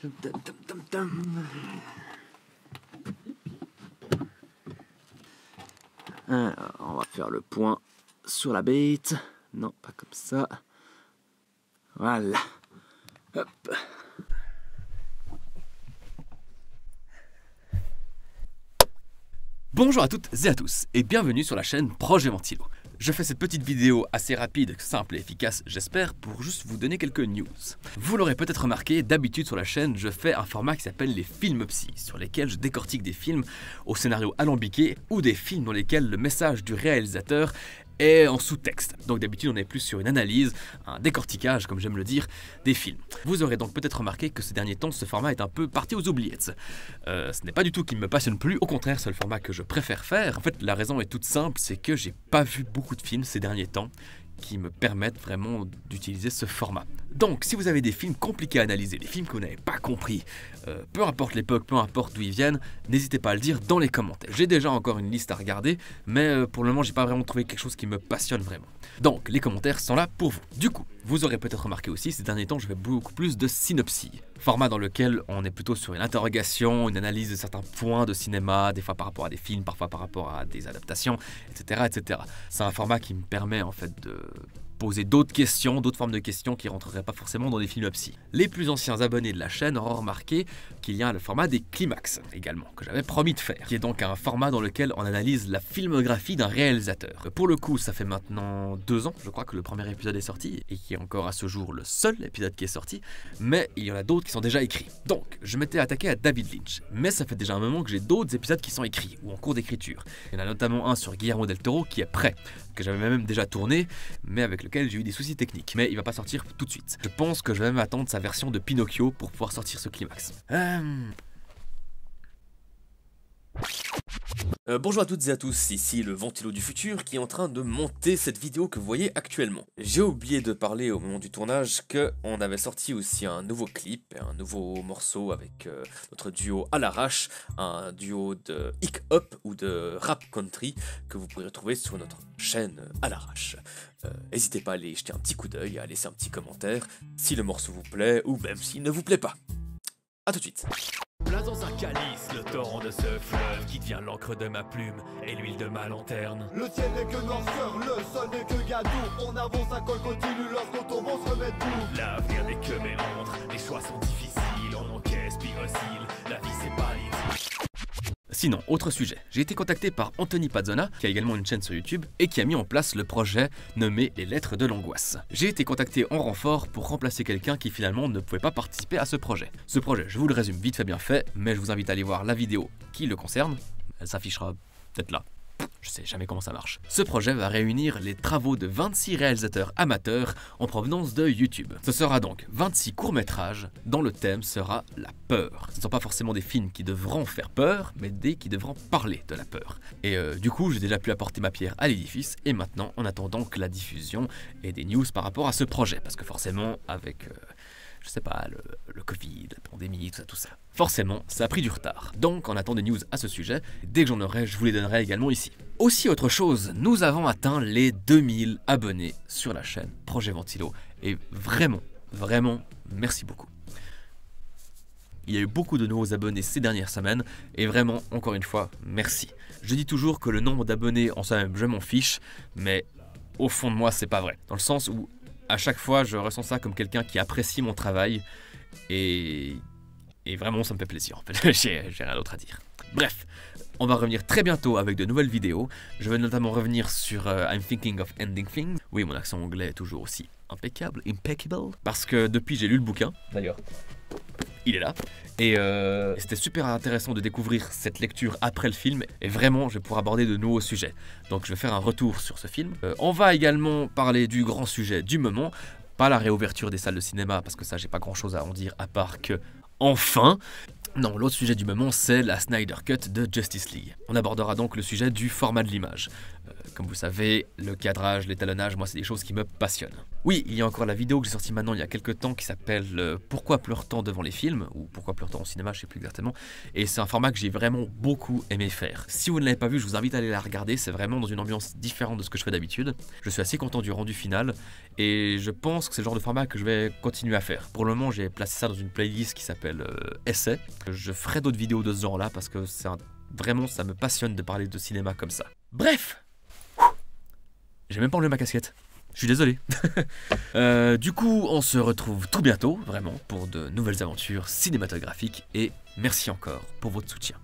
Alors, on va faire le point sur la bête. Non, pas comme ça. Voilà. Hop. Bonjour à toutes et à tous, et bienvenue sur la chaîne Projet Ventilo. Je fais cette petite vidéo assez rapide, simple et efficace, j'espère, pour juste vous donner quelques news. Vous l'aurez peut-être remarqué, d'habitude sur la chaîne, je fais un format qui s'appelle les films psy, sur lesquels je décortique des films au scénario alambiqué ou des films dans lesquels le message du réalisateur est en sous-texte. Donc d'habitude on est plus sur une analyse, un décortiquage comme j'aime le dire, des films. Vous aurez donc peut-être remarqué que ces derniers temps ce format est un peu parti aux oubliettes. Ce n'est pas du tout qu'il me passionne plus, au contraire c'est le format que je préfère faire. En fait la raison est toute simple, c'est que j'ai pas vu beaucoup de films ces derniers temps qui me permettent vraiment d'utiliser ce format. Donc si vous avez des films compliqués à analyser, des films que vous n'avez pas compris, peu importe l'époque, peu importe d'où ils viennent, n'hésitez pas à le dire dans les commentaires. J'ai déjà encore une liste à regarder, mais pour le moment j'ai pas vraiment trouvé quelque chose qui me passionne vraiment. Donc les commentaires sont là pour vous. Du coup, vous aurez peut-être remarqué aussi, ces derniers temps je fais beaucoup plus de synopsis. Format dans lequel on est plutôt sur une interrogation, une analyse de certains points de cinéma, des fois par rapport à des films, parfois par rapport à des adaptations, etc. etc. C'est un format qui me permet en fait de poser d'autres questions, d'autres formes de questions qui ne rentreraient pas forcément dans des films psy. Les plus anciens abonnés de la chaîne auront remarqué qu'il y a le format des climax également, que j'avais promis de faire, qui est donc un format dans lequel on analyse la filmographie d'un réalisateur. Pour le coup, ça fait maintenant 2 ans, je crois que le premier épisode est sorti, et qui est encore à ce jour le seul épisode qui est sorti, mais il y en a d'autres qui sont déjà écrits. Donc, je m'étais attaqué à David Lynch, mais ça fait déjà un moment que j'ai d'autres épisodes qui sont écrits, ou en cours d'écriture. Il y en a notamment un sur Guillermo del Toro qui est prêt, que j'avais même déjà tourné, mais avec lequel j'ai eu des soucis techniques. Mais il va pas sortir tout de suite. Je pense que je vais même attendre sa version de Pinocchio pour pouvoir sortir ce climax. Bonjour à toutes et à tous, ici le Ventilo du futur qui est en train de monter cette vidéo que vous voyez actuellement. J'ai oublié de parler au moment du tournage qu'on avait sorti aussi un nouveau clip, un nouveau morceau avec notre duo à l'arrache, un duo de hip-hop ou de rap country que vous pourrez retrouver sur notre chaîne à l'arrache. N'hésitez pas à aller jeter un petit coup d'œil, à laisser un petit commentaire si le morceau vous plaît ou même s'il ne vous plaît pas. A tout de suite. Plein dans un calice, le torrent de ce fleuve qui devient l'encre de ma plume et l'huile de ma lanterne. Le ciel n'est que noirceur, le sol n'est que gadou. On avance à col continu, lorsqu'on tombe on se remet debout. L'avenir n'est que méandre, les choix sont difficiles, on encaisse puis oscille, la vie c'est pas linéaire. Sinon, autre sujet, j'ai été contacté par Anthony Pazzona, qui a également une chaîne sur YouTube, et qui a mis en place le projet nommé Les Lettres de l'Angoisse. J'ai été contacté en renfort pour remplacer quelqu'un qui finalement ne pouvait pas participer à ce projet. Ce projet, je vous le résume vite fait bien fait, mais je vous invite à aller voir la vidéo qui le concerne, elle s'affichera peut-être là. Je sais jamais comment ça marche. Ce projet va réunir les travaux de 26 réalisateurs amateurs en provenance de YouTube. Ce sera donc 26 courts-métrages dont le thème sera la peur. Ce ne sont pas forcément des films qui devront faire peur, mais des qui devront parler de la peur. Et du coup, j'ai déjà pu apporter ma pierre à l'édifice et maintenant, on attend donc la diffusion et des news par rapport à ce projet. Parce que forcément, avec... je sais pas, le Covid, la pandémie, tout ça. Forcément, ça a pris du retard. Donc, on attend des news à ce sujet. Dès que j'en aurai, je vous les donnerai également ici. Aussi, autre chose, nous avons atteint les 2000 abonnés sur la chaîne Projet Ventilo. Et vraiment, vraiment, merci beaucoup. Il y a eu beaucoup de nouveaux abonnés ces dernières semaines. Et vraiment, encore une fois, merci. Je dis toujours que le nombre d'abonnés en soi-même, je m'en fiche. Mais au fond de moi, c'est pas vrai. Dans le sens où à chaque fois, je ressens ça comme quelqu'un qui apprécie mon travail et vraiment, ça me fait plaisir. En fait, j'ai rien d'autre à dire. Bref, on va revenir très bientôt avec de nouvelles vidéos. Je vais notamment revenir sur I'm Thinking of Ending Things. Oui, mon accent anglais est toujours aussi impeccable, parce que depuis, j'ai lu le bouquin. D'ailleurs, il est là. Et c'était super intéressant de découvrir cette lecture après le film. Et vraiment, je vais pouvoir aborder de nouveaux sujets. Donc je vais faire un retour sur ce film. On va également parler du grand sujet du moment. Pas la réouverture des salles de cinéma, parce que ça, j'ai pas grand chose à en dire, à part que, enfin... Non, l'autre sujet du moment, c'est la Snyder Cut de Justice League. On abordera donc le sujet du format de l'image. Comme vous savez, le cadrage, l'étalonnage, moi c'est des choses qui me passionnent. Oui, il y a encore la vidéo que j'ai sortie maintenant il y a quelques temps qui s'appelle Pourquoi pleure-t-on devant les films, ou Pourquoi pleure-t-on au cinéma, je sais plus exactement, et c'est un format que j'ai vraiment beaucoup aimé faire. Si vous ne l'avez pas vu, je vous invite à aller la regarder, c'est vraiment dans une ambiance différente de ce que je fais d'habitude. Je suis assez content du rendu final, et je pense que c'est le genre de format que je vais continuer à faire. Pour le moment, j'ai placé ça dans une playlist qui s'appelle Essai. Je ferai d'autres vidéos de ce genre-là, parce que vraiment, ça me passionne de parler de cinéma comme ça. Bref! J'ai même pas enlevé ma casquette. Je suis désolé. Du coup, on se retrouve tout bientôt, vraiment, pour de nouvelles aventures cinématographiques. Et merci encore pour votre soutien.